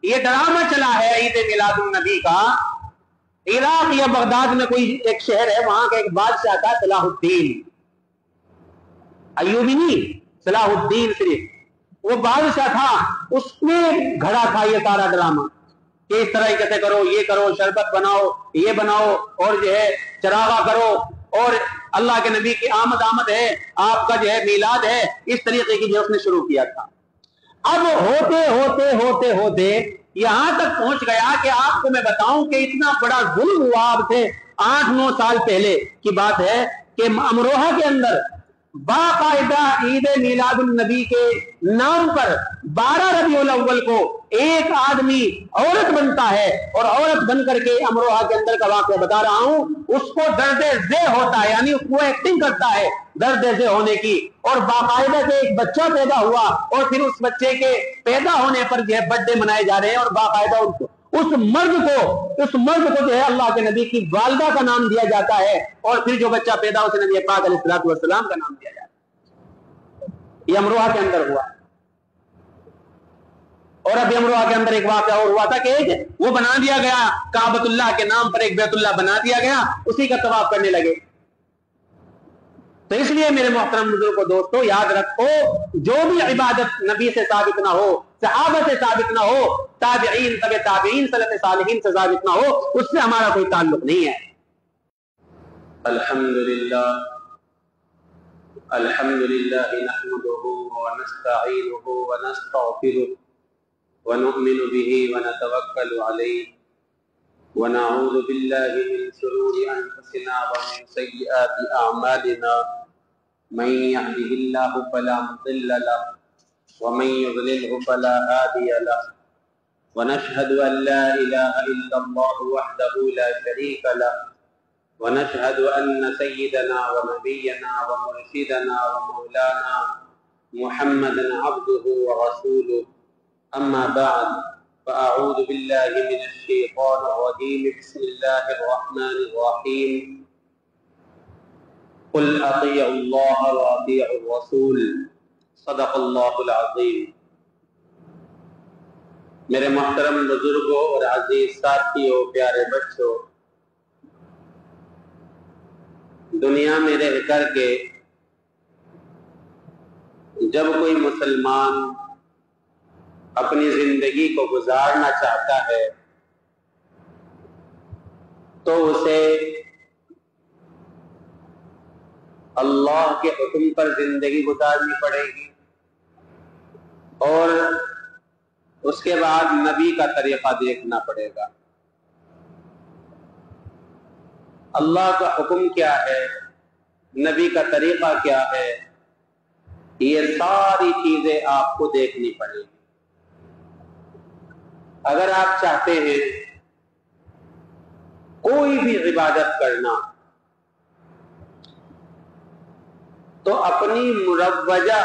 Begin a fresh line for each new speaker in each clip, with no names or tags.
یہ ڈرامہ چلا ہے عید میلاد النبی کا. عراق یا بغداد میں کوئی ایک شہر ہے, وہاں کا ایک بادشاہ تھا صلاح الدین ایوبی, نہیں صلاح الدین صرف, وہ بادشاہ تھا. اس نے گھڑا تھا یہ سارا ڈرامہ کہ اس طرح کیسے کرو, یہ کرو, شربت بناؤ, یہ بناؤ, اور جو ہے چراغا کرو, اور اللہ کے نبی کی آمد ہے, آپ کا جو ہے میلاد ہے, اس طریقے کی جو اس نے شروع کیا تھا. اب ہوتے ہوتے ہوتے ہوتے یہاں تک پہنچ گیا کہ آپ کو میں بتاؤں کہ اتنا بڑا ظلم ہوا. آپ سے 8-9 سال پہلے کی بات ہے کہ امروہہ کے اندر باقاعدہ عید میلاد النبی کے نام پر 12 ربیع الاول کو ایک آدمی عورت بنتا ہے, اور عورت بن کر کے امروہہ کے اندر کا واقعہ بتا رہا ہوں, اس کو درد ذہ ہوتا ہے, یعنی وہ ایکٹنگ کرتا ہے درد ذہ ہونے کی, اور باقاعدہ سے ایک بچہ پیدا ہوا, اور پھر اس بچے کے پیدا ہونے پر جو ہے برتھ ڈے منائے جا رہے ہیں, اور باقاعدہ اس مرد کو جو ہے اللہ کے نبی کی والدہ کا نام دیا جاتا ہے, اور پھر جو بچہ پیدا اسے نبی پاک علیہ الصلوۃ والسلام کا نام دیا جاتا ہے. یہ امروہہ کے اندر ہوا. اور ابھی امروہہ کے اندر ایک واقعہ اور ہوا تھا کہ ایک وہ بنا دیا گیا کعبۃ اللہ کے نام پر, ایک بیت اللہ بنا دیا گیا, اسی کا طواف کرنے لگے. تو اس لیے میرے محترم بزرگوں دوستو یاد رکھو, جو بھی عبادت نبی سے ثابت نہ ہو, صحابہ سے ثابت نہ ہو, تابعین, تبع تابعین, سلف صالحین سے ثابت نہ ہو, اس سے ہمارا کوئی تعلق نہیں ہے. الحمدللہ الحمدللہ نحمده ونستعینه ونستغفره ونؤمن به ونتوکل علیہ ونعوذ باللہ من شرور انفسنا ومن سیئات اعمالنا من يهده الله فلا مضل له ومن يضلله فلا هادي له ونشهد ان لا اله الا الله وحده لا شريك له ونشهد ان سيدنا ونبينا ومرشدنا ومولانا محمدا عبده ورسوله. اما بعد فاعوذ بالله من الشيطان الرجيم. بسم الله الرحمن الرحيم. قل اطیعوا اللہ واطیعوا الرسول صدق اللہ العظیم. میرے محترم بزرگوں اور عزیز ساتھیوں, پیارے بچوں, دنیا میں رہ کر کے جب کوئی مسلمان اپنی زندگی کو گزارنا چاہتا ہے تو اسے اللہ کے حکم پر زندگی گزارنی پڑے گی, اور اس کے بعد نبی کا طریقہ دیکھنا پڑے گا. اللہ کا حکم کیا ہے, نبی کا طریقہ کیا ہے, یہ ساری چیزیں آپ کو دیکھنی پڑے گی. اگر آپ چاہتے ہیں کوئی بھی عبادت کرنا تو اپنی مروجہ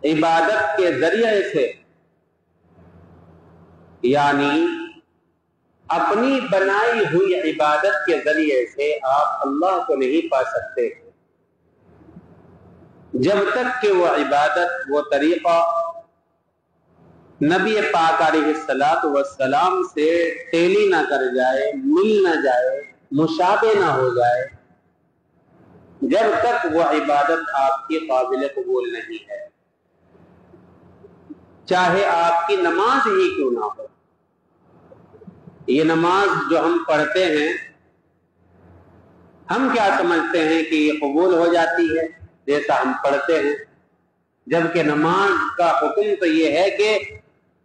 عبادت کے ذریعے سے, یعنی اپنی بنائی ہوئی عبادت کے ذریعے سے آپ اللہ کو نہیں پا سکتے جب تک کہ وہ عبادت, وہ طریقہ نبی پاک علیہ الصلوۃ والسلام سے ٹیلی نہ کر جائے, مل نہ جائے, مشابہ نہ ہو جائے, جب تک وہ عبادت آپ کی قابل قبول نہیں ہے, چاہے آپ کی نماز ہی کیوں نہ ہو. یہ نماز جو ہم پڑھتے ہیں, ہم کیا سمجھتے ہیں کہ یہ قبول ہو جاتی ہے جیسا ہم پڑھتے ہیں, جبکہ نماز کا حکم تو یہ ہے کہ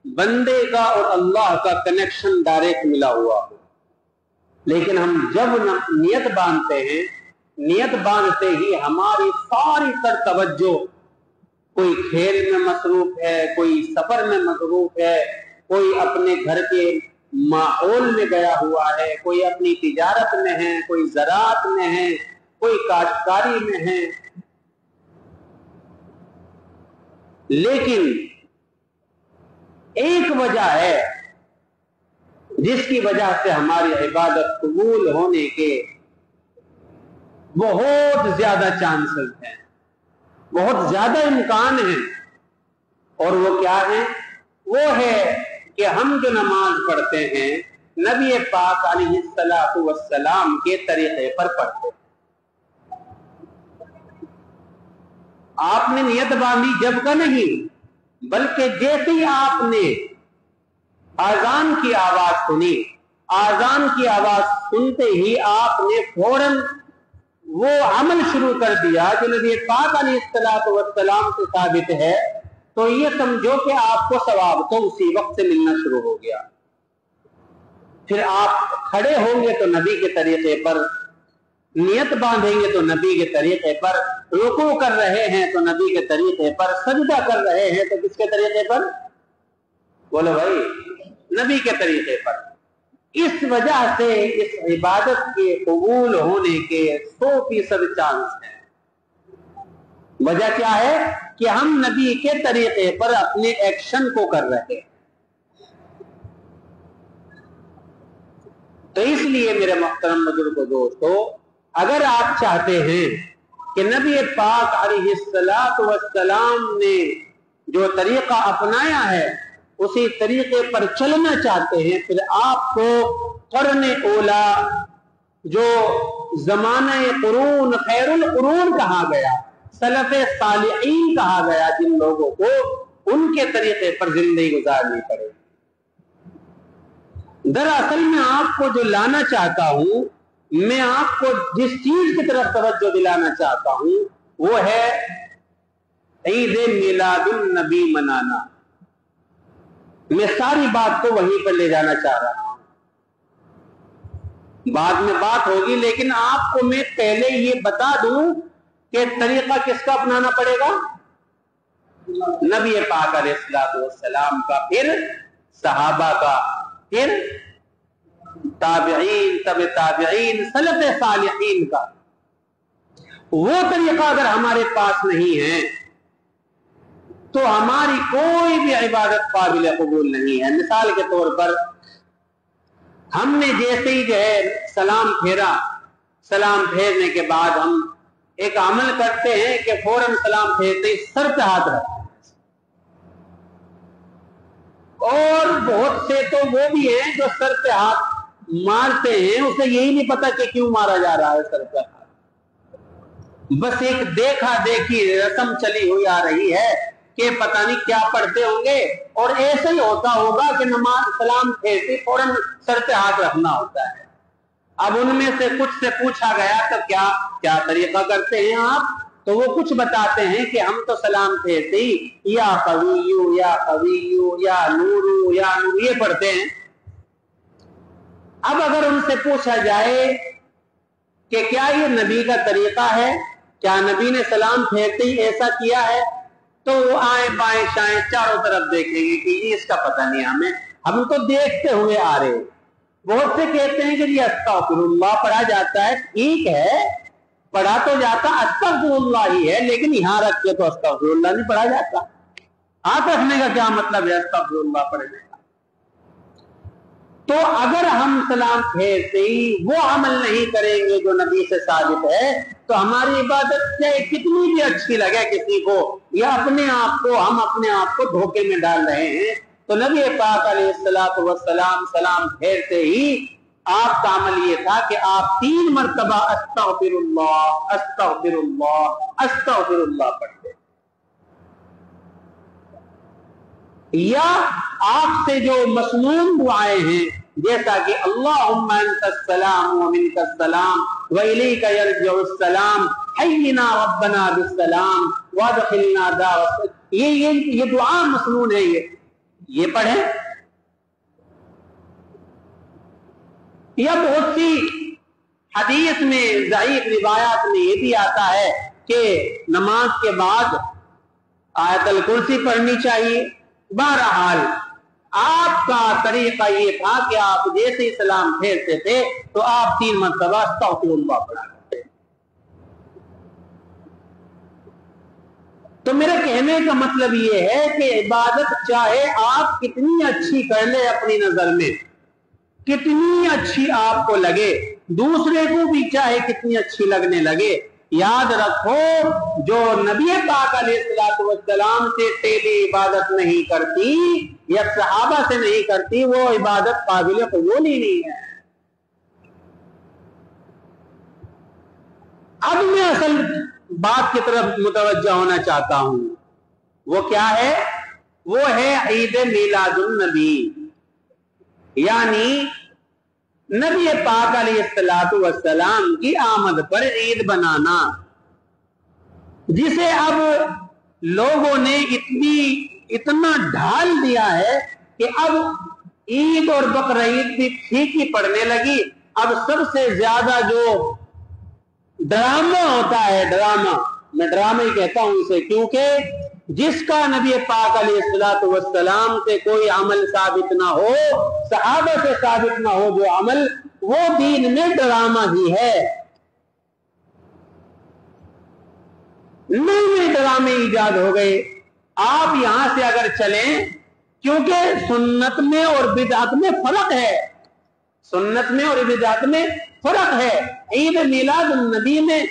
بندے کا اور اللہ کا کنیکشن ڈائریکٹ ملا ہوا ہو. لیکن ہم جب نیت باندھتے ہیں, نیت باندھتے ہی ہماری ساری تر توجہ کوئی کھیل میں مصروف ہے, کوئی سفر میں مصروف ہے, کوئی اپنے گھر کے ماحول میں گیا ہوا ہے, کوئی اپنی تجارت میں ہے, کوئی زراعت میں ہے, کوئی کاشتکاری میں ہے. لیکن ایک وجہ ہے جس کی وجہ سے ہماری عبادت قبول ہونے کے بہت زیادہ چانسز ہیں, بہت زیادہ امکان ہیں, اور وہ کیا ہے وہ ہے کہ ہم جو نماز پڑھتے ہیں نبی پاک علیہ الصلوۃ والسلام کے طریقے پر پڑھتے ہیں۔ آپ نے نیت باندھی جب کا نہیں، بلکہ جیسے ہی آپ نے اذان کی آواز سنی، اذان کی آواز سنتے ہی آپ نے فوراً وہ عمل شروع کر دیا جو نبی پاک علیہ الصلوۃ والسلام سے ثابت ہے، تو یہ سمجھو کہ آپ کو ثواب تو اسی وقت سے ملنا شروع ہو گیا۔ پھر آپ کھڑے ہوں گے تو نبی کے طریقے پر، نیت باندھیں گے تو نبی کے طریقے پر، رکوع کر رہے ہیں تو نبی کے طریقے پر، سجدہ کر رہے ہیں تو کس کے طریقے پر؟ بولو بھائی، نبی کے طریقے پر۔ اس وجہ سے اس عبادت کے قبول ہونے کے 100% چانس ہیں۔ وجہ کیا ہے کہ ہم نبی کے طریقے پر اپنے ایکشن کو کر رہے ہیں۔ تو اس لیے میرے محترم بزرگوں دوستو، اگر آپ چاہتے ہیں کہ نبی پاک علیہ الصلوۃ والسلام نے جو طریقہ اپنایا ہے اسی طریقے پر چلنا چاہتے ہیں، پھر آپ کو قرن اولا جو زمانہ قرون خیر القرون کہا گیا، سلف صالحین کہا گیا، جن لوگوں کو ان کے طریقے پر زندگی گزارنی پڑے۔ دراصل میں آپ کو جو لانا چاہتا ہوں، میں آپ کو جس چیز کی طرف توجہ دلانا چاہتا ہوں وہ ہے عید میلاد النبی منانا۔ میں ساری بات کو وہیں پر لے جانا چاہ رہا ہوں، بعد میں بات ہوگی، لیکن آپ کو میں پہلے یہ بتا دوں کہ طریقہ کس کا اپنانا پڑے گا؟ نبی پاک علیہ الصلوۃ والسلام کا، پھر صحابہ کا، پھر تابعین، تبع تابعین، سلف صالحین کا۔ وہ طریقہ اگر ہمارے پاس نہیں ہے تو ہماری کوئی بھی عبادت قابل قبول نہیں ہے۔ مثال کے طور پر ہم نے جیسے ہی جو ہے سلام پھیرا، سلام پھیرنے کے بعد ہم ایک عمل کرتے ہیں کہ فوراً سلام پھیرتے ہی سر پہ ہاتھ رکھتے ہیں، اور بہت سے تو وہ بھی ہیں جو سر پہ ہاتھ مارتے ہیں، اسے یہی نہیں پتا کہ کیوں مارا جا رہا ہے سر پہ ہاتھ، بس ایک دیکھا دیکھی رسم چلی ہوئی آ رہی ہے کہ پتہ نہیں کیا پڑھتے ہوں گے، اور ایسے ہی ہوتا ہوگا کہ نماز سلام پھیرتے فوراً سر پہ ہاتھ رکھنا ہوتا ہے۔ اب ان میں سے کچھ سے پوچھا گیا تو کیا طریقہ کرتے ہیں آپ؟ تو وہ کچھ بتاتے ہیں کہ ہم تو سلام پھیرتے ہی یا قویو یا قویو یا نورو یا نور یہ پڑھتے ہیں۔ اب اگر ان سے پوچھا جائے کہ کیا یہ نبی کا طریقہ ہے، کیا نبی نے سلام پھیرتے ہی ایسا کیا ہے، تو وہ آئیں بائیں شائیں چاروں طرف دیکھیں گے کہ یہ اس کا پتہ نہیں ہمیں، ہم تو دیکھتے ہوئے آ رہے ہیں۔ بہت سے کہتے ہیں کہ یہ استغفر اللہ پڑھا جاتا ہے، ٹھیک ہے پڑھا تو جاتا استغفر اللہ ہی ہے، لیکن یہاں رکھ کے تو استغفر اللہ نہیں پڑھا جاتا۔ ہاتھ رکھنے کا کیا مطلب ہے استغفر اللہ پڑھنے کا؟ تو اگر ہم سلام پھیرتے ہی وہ عمل نہیں کریں گے جو نبی سے ثابت ہے، تو ہماری عبادت چاہے کتنی بھی اچھی لگے کسی کو، یا اپنے آپ کو ہم اپنے آپ کو دھوکے میں ڈال رہے ہیں۔ تو نبی پاک علیہ الصلوۃ والسلام سلام پھیرتے ہی آپ کا عمل یہ تھا کہ آپ 3 مرتبہ استغفر اللہ استغفر اللہ استغفر اللہ پڑھتے، یا آپ سے جو مسنون دعائیں ہیں جیسا کہ اللہم انت السلام ومنک السلام والیک یرجع السلام حینا ربنا بالسلام وادخلنا دار السلام، یہ دعا مسنون ہے، یہ پڑھیں۔ یا بہت سی حدیث میں ضعیف روایات میں یہ بھی آتا ہے کہ نماز کے بعد آیت الکرسی پڑھنی چاہیے۔ بہرحال آپ کا طریقہ یہ تھا کہ آپ جیسے ہی سلام پھیرتے تھے تو آپ 3 مرتبہ استغفر اللہ پڑھا کرتے۔ تو میرے کہنے کا مطلب یہ ہے کہ عبادت چاہے آپ کتنی اچھی کر لیں اپنی نظر میں، کتنی اچھی آپ کو لگے، دوسرے کو بھی چاہے کتنی اچھی لگنے لگے، یاد رکھو جو نبی پاک علیہ الصلوۃ والسلام سے تیری عبادت نہیں کرتی یا صحابہ سے نہیں کرتی وہ عبادت قابل قبول ہی نہیں ہے۔ اب میں اصل بات کی طرف متوجہ ہونا چاہتا ہوں، وہ کیا ہے؟ وہ ہے عید میلاد النبی، یعنی نبی پاک علیہ الصلوۃ والسلام کی آمد پر عید بنانا، جسے اب لوگوں نے اتنا ڈھال دیا ہے کہ اب عید اور بقر عید بھی پھیکی پڑنے لگی۔ اب سب سے زیادہ جو ڈرامہ ہوتا ہے، ڈرامہ، میں ڈرامہ ہی کہتا ہوں اسے، کیونکہ جس کا نبی پاک علیہ الصلوۃ والسلام سے کوئی عمل ثابت نہ ہو، صحابہ سے ثابت نہ ہو جو عمل، وہ دین میں ڈرامہ ہی ہے۔ نئے نئے ڈرامے ایجاد ہو گئے۔ آپ یہاں سے اگر چلیں، کیونکہ سنت میں اور بدعت میں فرق ہے، سنت میں اور بدعت میں فرق ہے، عید میلاد النبی میں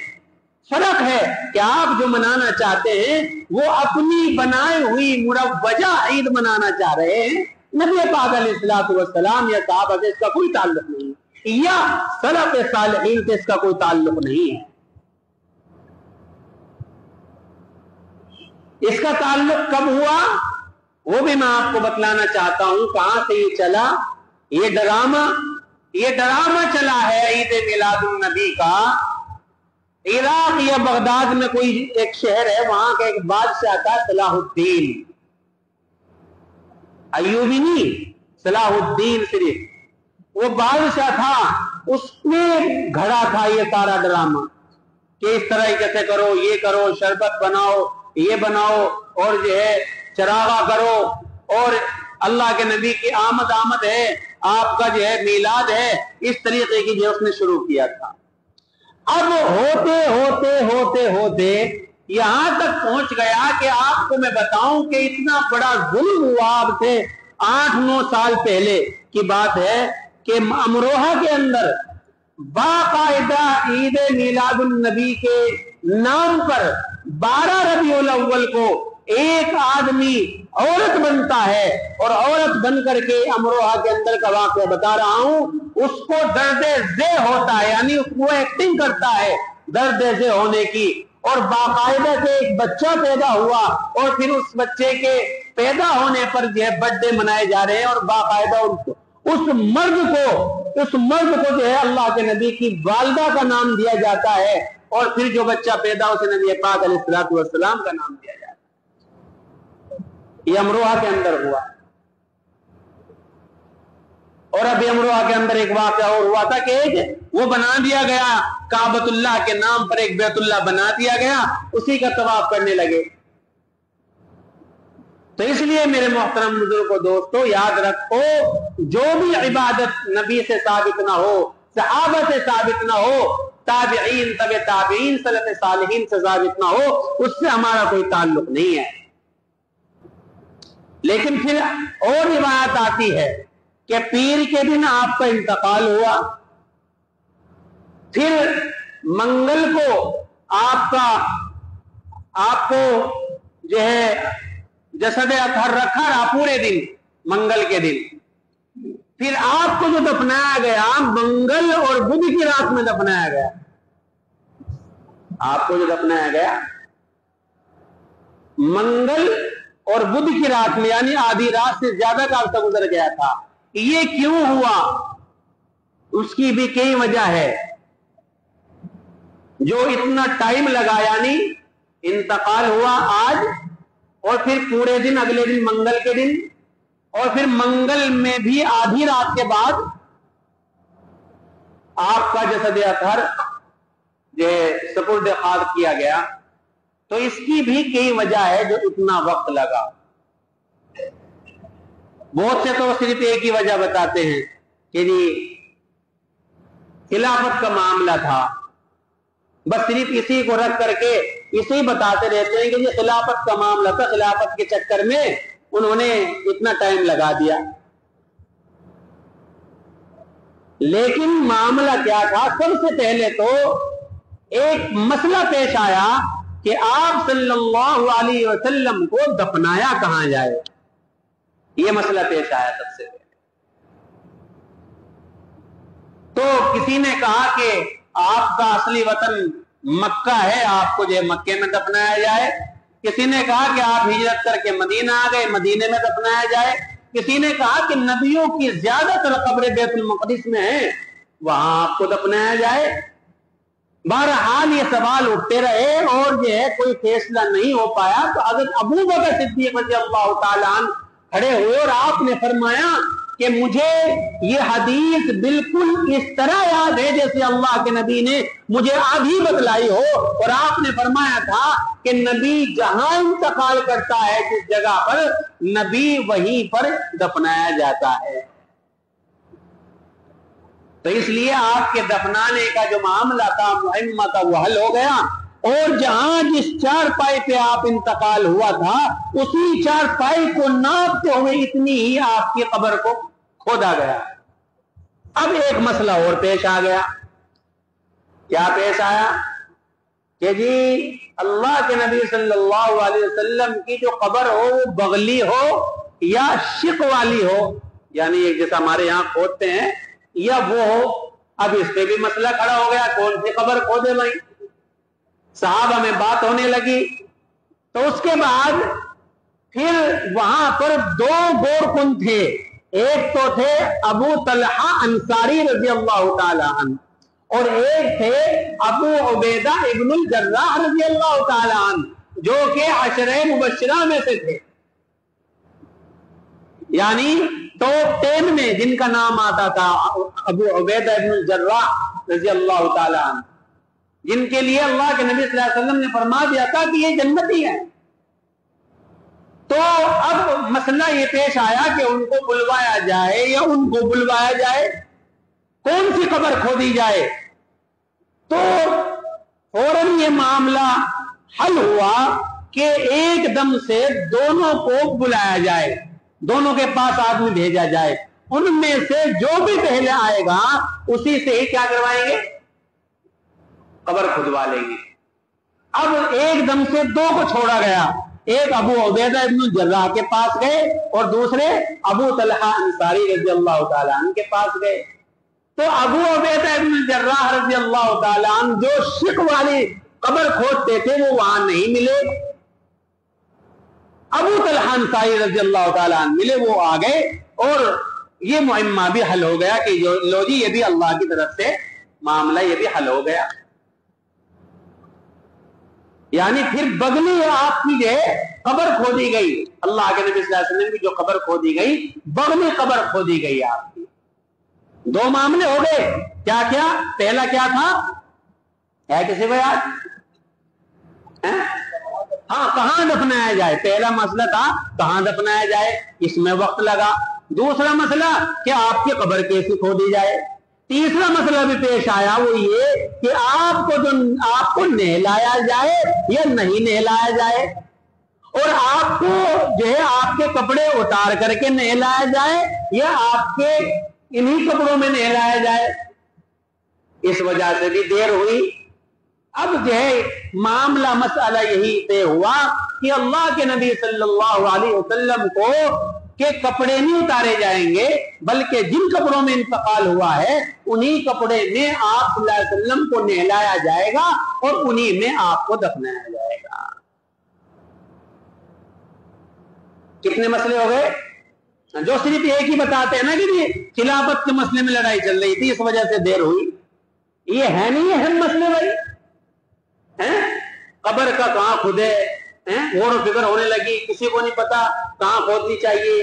فرق ہے کہ آپ جو منانا چاہتے ہیں وہ اپنی بنائے ہوئی مروجہ عید منانا چاہ رہے ہیں، نبی پاک علیہ الصلوۃ والسلام یا صحابہ سے اس کا کوئی تعلق نہیں، یا سلف صالحین سے اس کا کوئی تعلق نہیں ہے۔ اس کا تعلق کب ہوا وہ بھی میں آپ کو بتلانا چاہتا ہوں، کہاں سے یہ چلا۔ یہ ڈرامہ چلا ہے عید میلاد النبی کا۔ عراق یا بغداد میں کوئی ایک شہر ہے، وہاں کا ایک بادشاہ تھا صلاح الدین ایوبی، نہیں صلاح الدین صرف، وہ بادشاہ تھا، اس نے گھڑا تھا یہ سارا ڈرامہ کہ اس طرح کیسے کرو، یہ کرو، شربت بناؤ، یہ بناؤ، اور جو ہے چراغا کرو، اور اللہ کے نبی کی آمد ہے، آپ کا جو ہے میلاد ہے، اس طریقے کی جو اس نے شروع کیا تھا۔ اب ہوتے ہوتے ہوتے ہوتے یہاں تک پہنچ گیا کہ آپ کو میں بتاؤں کہ اتنا بڑا ظلم ہوا۔ اب سے 8-9 سال پہلے کی بات ہے کہ امروہہ کے اندر باقاعدہ عید میلاد النبی کے نام پر 12 ربیع الاول کو ایک آدمی عورت بنتا ہے، اور عورت بن کر کے امروہہ کے اندر کا واقعہ بتا رہا ہوں، اس کو درد ذہ ہوتا ہے، یعنی وہ ایکٹنگ کرتا ہے درد ذہ ہونے کی، اور باقاعدہ سے ایک بچہ پیدا ہوا، اور پھر اس بچے کے پیدا ہونے پر جو ہے برتھ ڈے منائے جا رہے ہیں، اور باقاعدہ اس مرد کو جو ہے اللہ کے نبی کی والدہ کا نام دیا جاتا ہے، اور پھر جو بچہ پیدا اسے نبی پاک علیہ الصلوۃ والسلام کا نام دیا جاتا ہے۔ یہ امروہہ کے اندر ہوا۔ اور اب امروہہ کے اندر ایک واقعہ اور ہوا تھا کہ ایک وہ بنا دیا گیا، کعبۃ اللہ کے نام پر ایک بیت اللہ بنا دیا گیا، اسی کا طواف کرنے لگے۔ تو اس لیے میرے محترم بزرگوں دوستو، یاد رکھو جو بھی عبادت نبی سے ثابت نہ ہو، صحابہ سے ثابت نہ ہو، تابعین، تبع تابعین، سلف صالحین سے ثابت نہ ہو، اس سے ہمارا کوئی تعلق نہیں ہے۔ لیکن پھر اور روایت آتی ہے کہ پیر کے دن آپ کا انتقال ہوا، پھر منگل کو آپ کو جو ہے جسد اطہر رکھا رہا پورے دن، منگل کے دن، پھر آپ کو جو دفنایا گیا منگل اور بدھ کی رات میں دفنایا گیا، آپ کو جو دفنایا گیا منگل اور بدھ کی رات میں، یعنی آدھی رات سے زیادہ کا عرصہ گزر گیا تھا۔ یہ کیوں ہوا؟ اس کی بھی کئی وجہ ہے۔ جو اتنا ٹائم لگا، یعنی انتقال ہوا آج، اور پھر پورے دن اگلے دن منگل کے دن، اور پھر منگل میں بھی آدھی رات کے بعد آپ کا جسد اطہر جو سپرد خاک کیا گیا۔ تو اس کی بھی کئی وجہ ہے جو اتنا وقت لگا۔ بہت سے تو صرف ایک ہی وجہ بتاتے ہیں کہ جی خلافت کا معاملہ تھا، بس صرف اسی کو رکھ کر کے اسی بتاتے رہتے ہیں کہ یہ خلافت کا معاملہ تھا، خلافت کے چکر میں انہوں نے اتنا ٹائم لگا دیا۔ لیکن معاملہ کیا تھا؟ سب سے پہلے تو ایک مسئلہ پیش آیا کہ آپ صلی اللہ علیہ وسلم کو دفنایا کہاں جائے، یہ مسئلہ پیش آیا سب سے پہلے۔ تو کسی نے کہا کہ آپ کا اصلی وطن مکہ ہے، آپ کو جو مکے میں دفنایا جائے، کسی نے کہا کہ آپ ہجرت کر کے مدینہ آ گئے، مدینے میں دفنایا جائے، کسی نے کہا کہ نبیوں کی زیادہ تر قبر بیت المقدس میں ہے، وہاں آپ کو دفنایا جائے۔ بہرحال یہ سوال اٹھتے رہے اور جو ہے کوئی فیصلہ نہیں ہو پایا۔ تو حضرت ابو بکر صدیق رضی اللہ تعالیٰ عنہ کھڑے ہوئے اور آپ نے فرمایا کہ مجھے یہ حدیث بالکل اس طرح یاد ہے جیسے اللہ کے نبی نے مجھے ابھی بتلائی ہو، اور آپ نے فرمایا تھا کہ نبی جہاں انتقال کرتا ہے جس جگہ پر، نبی وہیں پر دفنایا جاتا ہے۔ تو اس لیے آپ کے دفنانے کا جو معاملہ تھا، مہمہ تھا، وہ حل ہو گیا، اور جہاں جس چارپائی پہ آپ انتقال ہوا تھا اسی چارپائی کو ناپتے ہوئے اتنی ہی آپ کی قبر کو کھودا گیا۔ اب ایک مسئلہ اور پیش آ گیا۔ کیا پیش آیا کہ جی اللہ کے نبی صلی اللہ علیہ وسلم کی جو قبر ہو وہ بغلی ہو یا شق والی ہو، یعنی جیسا ہمارے یہاں کھودتے ہیں، یا وہ ہو۔ اب اس پہ بھی مسئلہ کھڑا ہو گیا، کون سی قبر کھودے بھائی؟ صحابہ میں بات ہونے لگی۔ تو اس کے بعد پھر وہاں پر دو گورکن تھے، ایک تو تھے ابو طلحہ انصاری رضی اللہ تعالی عنہ، اور ایک تھے ابو عبیدہ ابن الجراح رضی اللہ تعالی عنہ، جو کہ عشرہ مبشرہ میں سے تھے، یعنی ٹاپ 10 میں جن کا نام آتا تھا ابو عبیدہ ابن الجراح رضی اللہ تعالی عنہ، جن کے لیے اللہ کے نبی صلی اللہ علیہ وسلم نے فرما دیا تھا کہ یہ جنتی ہیں۔ تو اب مسئلہ یہ پیش آیا کہ ان کو بلوایا جائے یا ان کو بلوایا جائے، کون سی قبر کھودی جائے؟ تو فوراً یہ معاملہ حل ہوا کہ ایک دم سے دونوں کو بلایا جائے، دونوں کے پاس آدمی بھیجا جائے، ان میں سے جو بھی پہلے آئے گا اسی سے ہی کیا کروائیں گے؟ قبر کھدوا لیں گے۔ اب ایک دم سے دو کو چھوڑا گیا، ایک ابو عبیدہ ابن الجراح کے پاس گئے اور دوسرے ابو طلحہ انصاری رضی اللہ تعالیٰ عنہ کے پاس گئے۔ تو ابو عبیدہ ابن الجراح رضی اللہ تعالیٰ عنہ جو شق والی قبر کھودتے تھے وہ وہاں نہیں ملے، ابو طلحہ انصاری رضی اللہ تعالیٰ عنہ ملے، وہ آ گئے، اور یہ معمہ بھی حل ہو گیا کہ لو جی یہ بھی اللہ کی طرف سے معاملہ یہ بھی حل ہو گیا۔ یعنی پھر بغلی آپ کی جو قبر کھودی گئی، اللہ کے نبی صلی اللہ علیہ وسلم کی جو قبر کھودی گئی، بغلی قبر کھودی گئی آپ کی۔ دو معاملے ہو گئے، کیا کیا؟ پہلا کیا تھا؟ ہے کسی کو یاد؟ ہاں، کہاں دفنایا جائے، پہلا مسئلہ تھا کہاں دفنایا جائے، اس میں وقت لگا۔ دوسرا مسئلہ کہ آپ کی قبر کیسے کھودی جائے۔ تیسرا مسئلہ بھی پیش آیا، وہ یہ کہ آپ کو نہلایا جائے یا نہیں نہلایا جائے، اور آپ کو جو ہے آپ کے کپڑے اتار کر کے نہلایا جائے یا آپ کے انہی کپڑوں میں نہلایا جائے۔ اس وجہ سے بھی دیر ہوئی۔ اب جو ہے معاملہ مسئلہ یہی طے ہوا کہ اللہ کے نبی صلی اللہ علیہ وسلم کو کہ کپڑے نہیں اتارے جائیں گے، بلکہ جن کپڑوں میں انتقال ہوا ہے انہی کپڑے میں آپ صلی اللہ علیہ وسلم کو نہلایا جائے گا اور انہی میں آپ کو دفنایا جائے گا۔ کتنے مسئلے ہو گئے؟ جو صرف ایک ہی بتاتے ہیں نا کہ خلافت کے مسئلے میں لڑائی چل رہی تھی، اس وجہ سے دیر ہوئی، یہ ہے نہیں اہم مسئلے بھائی۔ قبر کا کہاں کھدے، غور و فکر ہونے لگی، کسی کو نہیں پتا کہاں کھودنی چاہیے،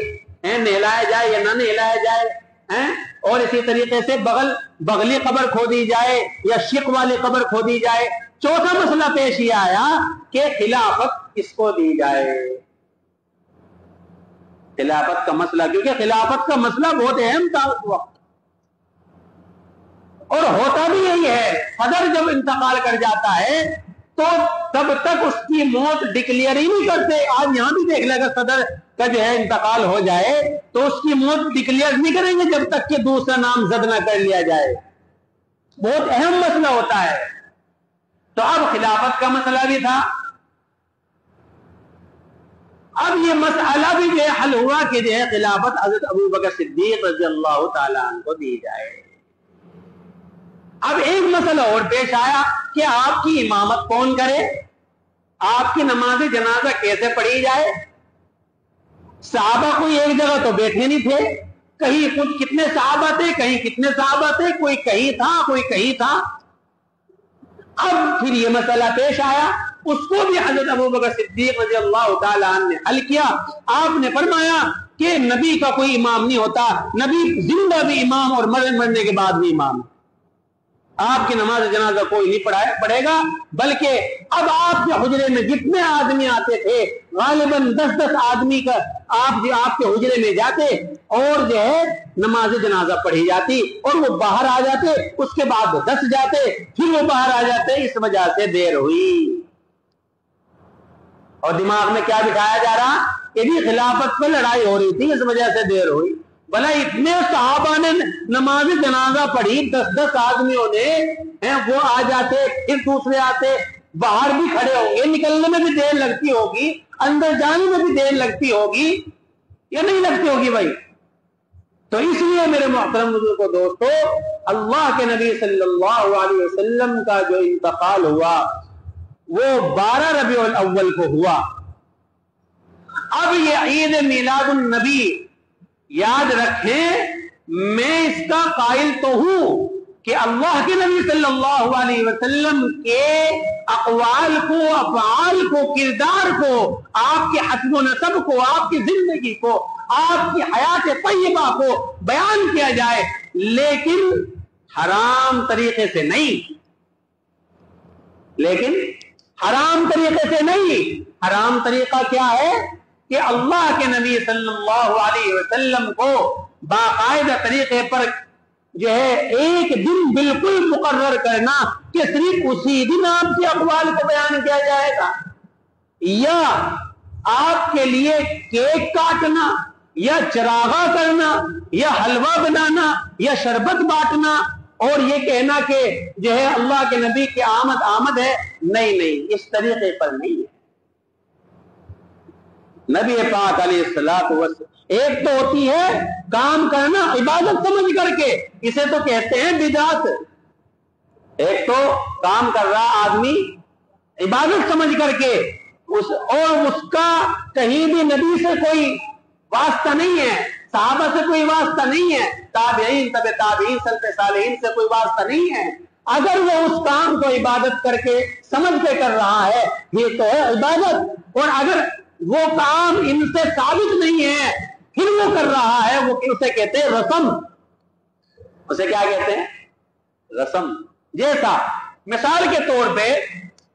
نہلایا جائے یا نہ نہلایا جائے، اور اسی طریقے سے بغلی قبر کھودی جائے یا شق والی قبر کھودی جائے۔ چوتھا مسئلہ پیش یہ آیا کہ خلافت کس کو دی جائے، خلافت کا مسئلہ، کیونکہ خلافت کا مسئلہ بہت اہم تھا اس وقت، اور ہوتا بھی یہی ہے۔ صدر جب انتقال کر جاتا ہے تو تب تک اس کی موت ڈکلیئر ہی نہیں کرتے۔ آج یہاں بھی دیکھ لے گا، صدر کا جو ہے انتقال ہو جائے تو اس کی موت ڈکلیئر نہیں کریں گے جب تک کہ دوسرا نام زد نہ کر لیا جائے۔ بہت اہم مسئلہ ہوتا ہے۔ تو اب خلافت کا مسئلہ بھی تھا. اب یہ مسئلہ بھی جو ہے حل ہوا کہ جو ہے خلافت حضرت ابو بکر صدیق رضی اللہ تعالیٰ عنہ کو دی جائے. اب ایک مسئلہ اور پیش آیا کہ آپ کی امامت کون کرے, آپ کی نماز جنازہ کیسے پڑھی جائے. صحابہ کوئی ایک جگہ تو بیٹھے نہیں تھے, کہیں کچھ کتنے صحابہ تھے, کہیں کتنے صحابہ تھے, کوئی کہیں تھا کوئی کہیں تھا. اب پھر یہ مسئلہ پیش آیا, اس کو بھی حضرت ابو بکر صدیق رضی اللہ تعالیٰ عنہ نے حل کیا. آپ نے فرمایا کہ نبی کا کوئی امام نہیں ہوتا, نبی زندہ بھی امام اور مرنے کے بعد بھی امام. آپ کی نماز جنازہ کوئی نہیں پڑھے گا, بلکہ اب آپ کے حجرے میں جتنے آدمی آتے تھے غالباً 10 آدمی کا آپ کے حجرے میں جاتے اور جو ہے نماز جنازہ پڑھی جاتی, اور وہ باہر آ جاتے, اس کے بعد 10 جاتے, پھر وہ باہر آ جاتے. اس وجہ سے دیر ہوئی. اور دماغ میں کیا بٹھایا جا رہا کہ بھی خلافت پہ لڑائی ہو رہی تھی, اس وجہ سے دیر ہوئی. بھلا اتنے صحابہ نے نماز جنازہ پڑھی, 10 آدمیوں نے, وہ آ جاتے, پھر دوسرے آتے, باہر بھی کھڑے ہوں گے, نکلنے میں بھی دیر لگتی ہوگی, اندر جانے میں بھی دیر لگتی ہوگی, یا نہیں لگتی ہوگی بھائی. تو اس لیے میرے محترم بزرگوں دوستو, اللہ کے نبی صلی اللہ علیہ وسلم کا جو انتقال ہوا وہ 12 ربیع الاول کو ہوا. اب یہ عید میلاد النبی یاد رکھیں, میں اس کا قائل تو ہوں کہ اللہ کے نبی صلی اللہ علیہ وسلم کے اقوال کو, افعال کو, کردار کو, آپ کے حسب و نسب کو, آپ کی زندگی کو, آپ کی حیات طیبہ کو بیان کیا جائے, لیکن حرام طریقے سے نہیں. لیکن حرام طریقے سے نہیں. حرام طریقہ کیا ہے کہ اللہ کے نبی صلی اللہ علیہ وسلم کو باقاعدہ طریقے پر جو ہے ایک دن بالکل مقرر کرنا کہ صرف اسی دن آپ کے اقوال کو بیان کیا جائے گا, یا آپ کے لیے کیک کاٹنا, یا چراغا کرنا, یا حلوہ بنانا, یا شربت بانٹنا, اور یہ کہنا کہ جو ہے اللہ کے نبی کی آمد ہے. نہیں, اس طریقے پر نہیں ہے. نبی پاک علیہ الصلوۃ والسلام, ایک تو ہوتی ہے کام کرنا عبادت سمجھ کر کے, اسے تو کہتے ہیں بدعت. ایک تو کام کر رہا آدمی عبادت سمجھ کر کے, اور اس کا کہیں بھی نبی سے کوئی واسطہ نہیں ہے, صحابہ سے کوئی واسطہ نہیں ہے, تابعین, تبع تابعین, سلف صالحین سے کوئی واسطہ نہیں ہے. اگر وہ اس کام کو عبادت کر کے سمجھ کے کر رہا ہے, یہ تو ہے عبادت. اور اگر وہ کام ان سے ثابت نہیں ہے پھر وہ کر رہا ہے, وہ اسے کہتے ہیں رسم. اسے کیا کہتے ہیں؟ رسم. جیسا مثال کے طور پہ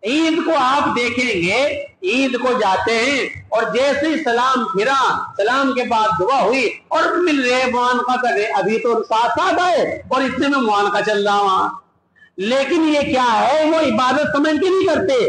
عید کو آپ دیکھیں گے, عید کو جاتے ہیں اور جیسے ہی سلام پھرا, سلام کے بعد دعا ہوئی اور مل رہے معانقہ کر رہے, ابھی تو ساتھ آئے اور اتنے میں معانقہ چل رہا وہاں. لیکن یہ کیا ہے, وہ عبادت سمجھ کے نہیں کرتے,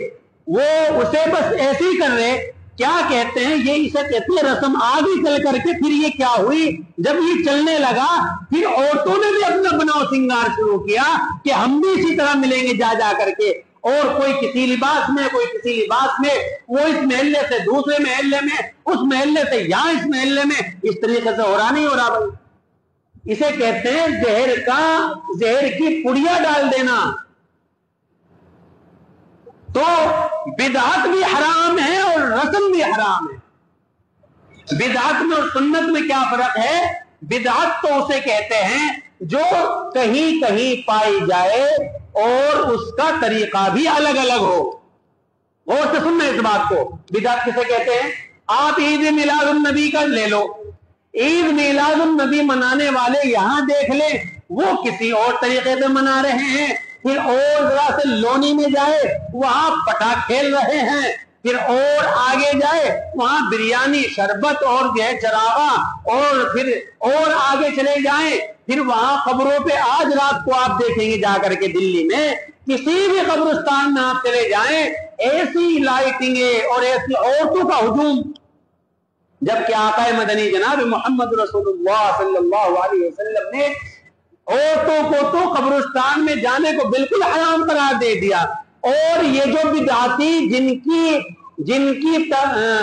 وہ اسے بس ایسے ہی کر رہے. کیا کہتے ہیں, یہ اسے کہتے ہیں رسم. آگے چل کر کے پھر یہ کیا ہوئی, جب یہ چلنے لگا پھر عورتوں نے بھی اپنا بناؤ سنگار شروع کیا کہ ہم بھی اسی طرح ملیں گے جا جا کر کے, اور کوئی کسی لباس میں, کوئی کسی لباس میں, وہ اس محلے سے دوسرے محلے میں, اس محلے سے یہاں اس محلے میں. اس طریقے سے ہو رہا نہیں ہو رہا بھائی. اسے کہتے ہیں زہر کی پڑیا ڈال دینا. تو بدعت بھی حرام ہے اور رسم بھی حرام ہے. بدعت میں اور سنت میں کیا فرق ہے؟ بدعت تو اسے کہتے ہیں جو کہیں کہیں پائی جائے اور اس کا طریقہ بھی الگ الگ ہو. غور سے سننا اس بات کو. بدعت کسے کہتے ہیں؟ آپ عید میلاد النبی کا لے لو, عید میلاد النبی منانے والے یہاں دیکھ لیں, وہ کسی اور طریقے پہ منا رہے ہیں. پھر اور ذرا سے لونی میں جائے, وہاں پٹا کھیل رہے ہیں. پھر اور آگے جائے, وہاں بریانی, شربت اور جو ہے چراغا, اور پھر اور آگے چلے جائیں, پھر وہاں قبروں پہ آج رات کو آپ دیکھیں گے جا کر کے دلی میں کسی بھی قبرستان میں آپ چلے جائیں, ایسی لائٹنگیں اور ایسی عورتوں کا ہجوم. جبکہ آقا مدنی جناب محمد رسول اللہ صلی اللہ علیہ وسلم نے عورتوں کو تو قبرستان میں جانے کو بالکل حرام قرار دے دیا, اور یہ جو بدعتی جن کی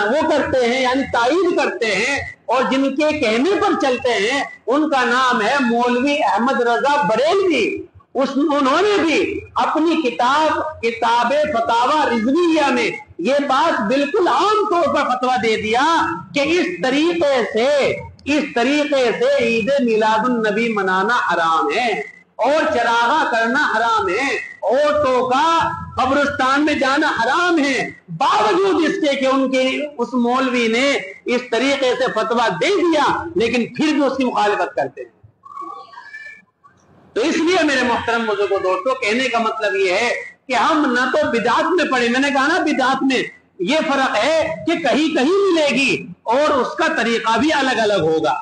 وہ کرتے ہیں یعنی تائید کرتے ہیں اور جن کے کہنے پر چلتے ہیں، ان کا نام ہے مولوی احمد رضا بریلوی۔ انہوں نے بھی اپنی کتاب فتاوی رضویہ میں یہ بات بالکل عام طور پر فتویٰ دے دیا کہ اس طریقے سے عید میلاد النبی منانا حرام ہے اور چراغاں کرنا حرام ہے، عورتوں کا قبرستان میں جانا حرام ہے، باوجود اس کے کہ ان کے اس مولوی نے اس طریقے سے فتویٰ دے دیا لیکن پھر بھی اس کی مخالفت کرتے ہیں۔ تو اس لیے میرے محترم بزرگوں دوستوں، کہنے کا مطلب یہ ہے کہ ہم نہ تو بدعت میں پڑے، میں نے کہا نا بدعت میں یہ فرق ہے کہ کہیں کہیں ملے گی اور اس کا طریقہ بھی الگ الگ ہوگا۔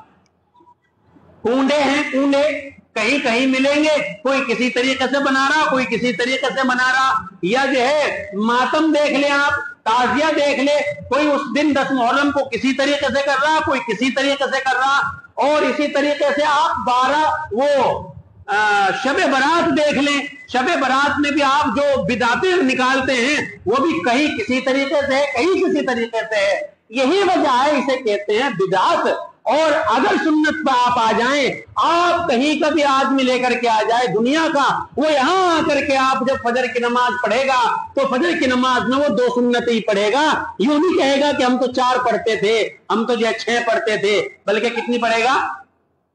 کنڈے ہیں، کنڈے کہیں کہیں ملیں گے، کوئی کسی طریقے سے بنا رہا، کوئی کسی طریقے سے بنا رہا، یا جو ہے ماتم دیکھ لیں آپ، تعزیہ دیکھ لیں، کوئی اس دن 10 محرم کو کسی طریقے سے کر رہا، کوئی کسی طریقے سے کر رہا، اور اسی طریقے سے آپ 12 شب برات دیکھ لیں، شب برات میں بھی آپ جو بدعتیں نکالتے ہیں وہ بھی کہیں کسی طریقے سے ہے، کہیں کسی طریقے سے ہے۔ یہی وجہ ہے اسے کہتے ہیں بدعت۔ اور اگر سنت پہ آپ آ جائیں، آپ کہیں کا بھی آدمی لے کر کے آ جائے دنیا کا، وہ یہاں آ کر کے آپ جب فجر کی نماز پڑھے گا تو فجر کی نماز میں وہ 2 سنتیں ہی پڑھے گا، یوں نہیں کہے گا کہ ہم تو 4 پڑھتے تھے، ہم تو جو 6 پڑھتے تھے، بلکہ کتنی پڑھے گا؟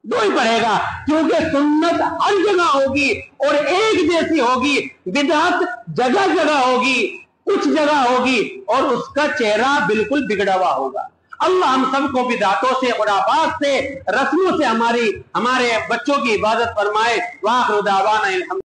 2 ہی پڑھے گا، کیونکہ سنت ہر جگہ ہوگی اور ایک جیسی ہوگی، بدعت جگہ جگہ ہوگی، کچھ جگہ ہوگی اور اس کا چہرہ بالکل بگڑا ہوا ہوگا۔ اللہ ہم سب کو بدعتوں سے، خرافات سے، رسموں سے ہمارے بچوں کی حفاظت فرمائے۔ وآخر دعوانا الحمد